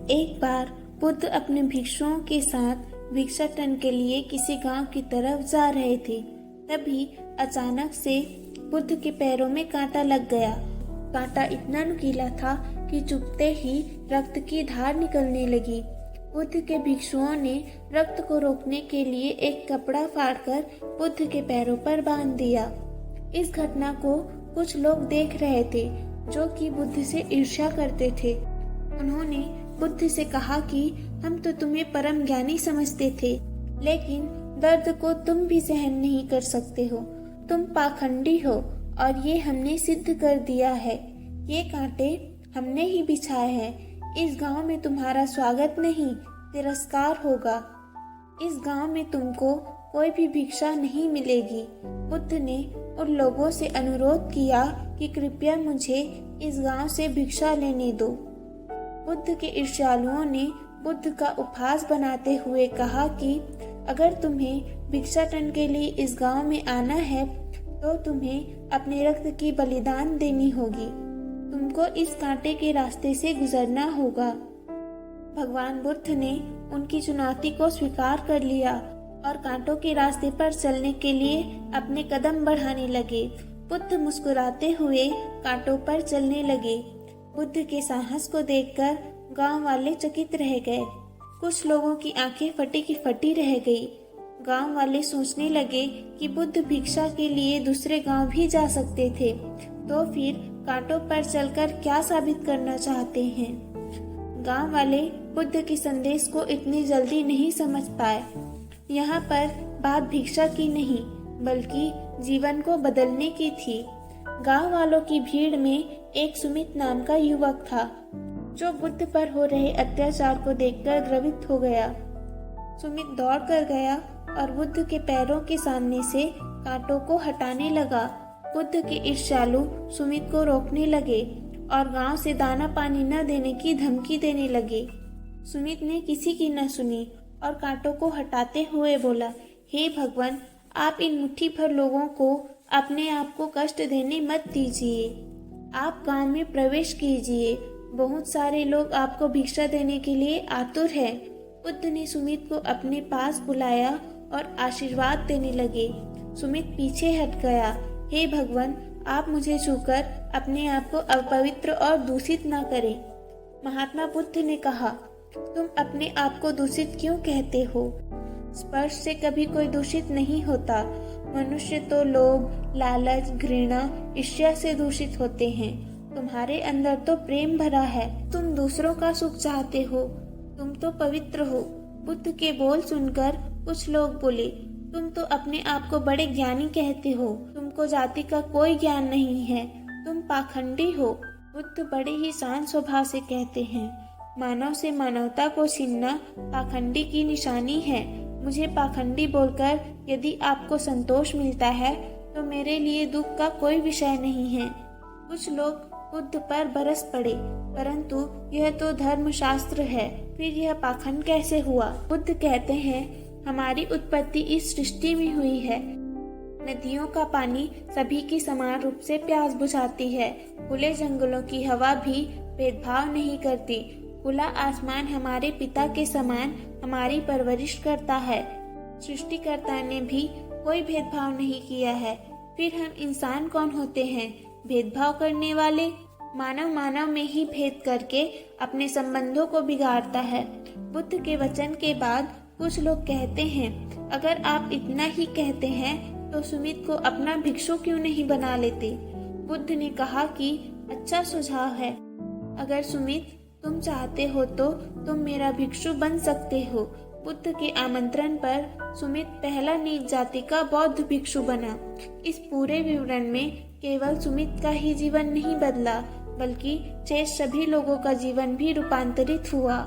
एक बार बुद्ध अपने भिक्षुओं के साथ भिक्षाटन के लिए किसी गांव की तरफ जा रहे थे। तभी अचानक से बुद्ध के पैरों में कांटा लग गया। कांटा इतना नुकीला था कि चुभते ही रक्त की धार निकलने लगी। बुद्ध के भिक्षुओं ने रक्त को रोकने के लिए एक कपड़ा फाड़कर बुद्ध के पैरों पर बांध दिया। इस घटना को कुछ लोग देख रहे थे जो कि बुद्ध से ईर्ष्या करते थे। उन्होंने बुद्ध से कहा कि हम तो तुम्हें परम ज्ञानी समझते थे, लेकिन दर्द को तुम भी सहन नहीं कर सकते हो। तुम पाखंडी हो और ये हमने सिद्ध कर दिया है। ये कांटे हमने ही बिछाए हैं। इस गांव में तुम्हारा स्वागत नहीं, तिरस्कार होगा। इस गांव में तुमको कोई भी भिक्षा नहीं मिलेगी। बुद्ध ने उन लोगों से अनुरोध किया कि कृपया मुझे इस गांव से भिक्षा लेने दो। बुद्ध के ईर्ष्यालुओं ने बुद्ध का उपहास बनाते हुए कहा कि अगर तुम्हें भिक्षाटन के लिए इस गांव में आना है तो तुम्हें अपने रक्त की बलिदान देनी होगी। तुमको इस कांटे के रास्ते से गुजरना होगा। भगवान बुद्ध ने उनकी चुनौती को स्वीकार कर लिया और कांटों के रास्ते पर चलने के लिए अपने कदम बढ़ाने लगे। बुद्ध मुस्कुराते हुए कांटों पर चलने लगे। बुद्ध के साहस को देखकर गांव वाले चकित रह गए। कुछ लोगों की आंखें फटी की फटी रह गई। गांव वाले सोचने लगे कि बुद्ध भिक्षा के लिए दूसरे गांव भी जा सकते थे, तो फिर कांटों पर चलकर क्या साबित करना चाहते हैं। गांव वाले बुद्ध के संदेश को इतनी जल्दी नहीं समझ पाए। यहाँ पर बात भिक्षा की नहीं बल्कि जीवन को बदलने की थी। गांव वालों की भीड़ में एक सुमित नाम का युवक था जो बुद्ध पर हो रहे अत्याचार को देखकर द्रवित हो गया। सुमित दौड़ कर गया और बुद्ध के पैरों के सामने से कांटों को हटाने लगा। बुद्ध के ईर्ष्यालु सुमित को रोकने लगे और गांव से दाना पानी न देने की धमकी देने लगे। सुमित ने किसी की न सुनी और कांटों को हटाते हुए बोला, हे भगवान, आप इन मुट्ठी भर लोगों को अपने आप को कष्ट देने मत दीजिए। आप गांव में प्रवेश कीजिए। बहुत सारे लोग आपको भिक्षा देने के लिए आतुर हैं। बुद्ध ने सुमित को अपने पास बुलाया और आशीर्वाद देने लगे। सुमित पीछे हट गया। हे भगवान, आप मुझे छूकर अपने आप को अपवित्र और दूषित ना करें। महात्मा बुद्ध ने कहा, तुम अपने आप को दूषित क्यों कहते हो? स्पर्श से कभी कोई दूषित नहीं होता। मनुष्य तो लोभ, लालच, घृणा, ईर्ष्या से दूषित होते हैं। तुम्हारे अंदर तो प्रेम भरा है। तुम दूसरों का सुख चाहते हो। तुम तो पवित्र हो। बुद्ध के बोल सुनकर कुछ लोग बोले, तुम तो अपने आप को बड़े ज्ञानी कहते हो। तुमको जाति का कोई ज्ञान नहीं है। तुम पाखंडी हो। बुद्ध बड़े ही शांत स्वभाव से कहते हैं, मानव से मानवता को छीनना पाखंडी की निशानी है। मुझे पाखंडी बोलकर यदि आपको संतोष मिलता है तो मेरे लिए दुख का कोई विषय नहीं है। कुछ लोग बुद्ध पर बरस पड़े, परंतु यह तो धर्मशास्त्र है, फिर यह पाखंड कैसे हुआ? बुद्ध कहते हैं, हमारी उत्पत्ति इस सृष्टि में हुई है। नदियों का पानी सभी की समान रूप से प्यास बुझाती है। खुले जंगलों की हवा भी भेदभाव नहीं करती। खुला आसमान हमारे पिता के समान हमारी परवरिश करता है। सृष्टिकर्ता ने भी कोई भेदभाव नहीं किया है। फिर हम इंसान कौन होते हैं भेदभाव करने वाले? मानव मानव में ही भेद करके अपने संबंधों को बिगाड़ता है। बुद्ध के वचन के बाद कुछ लोग कहते हैं, अगर आप इतना ही कहते हैं तो सुमित को अपना भिक्षु क्यों नहीं बना लेते? बुद्ध ने कहा कि अच्छा सुझाव है। अगर सुमित तुम चाहते हो तो तुम मेरा भिक्षु बन सकते हो। बुद्ध के आमंत्रण पर सुमित पहला नीच जाति का बौद्ध भिक्षु बना। इस पूरे विवरण में केवल सुमित का ही जीवन नहीं बदला, बल्कि शेष सभी लोगों का जीवन भी रूपांतरित हुआ।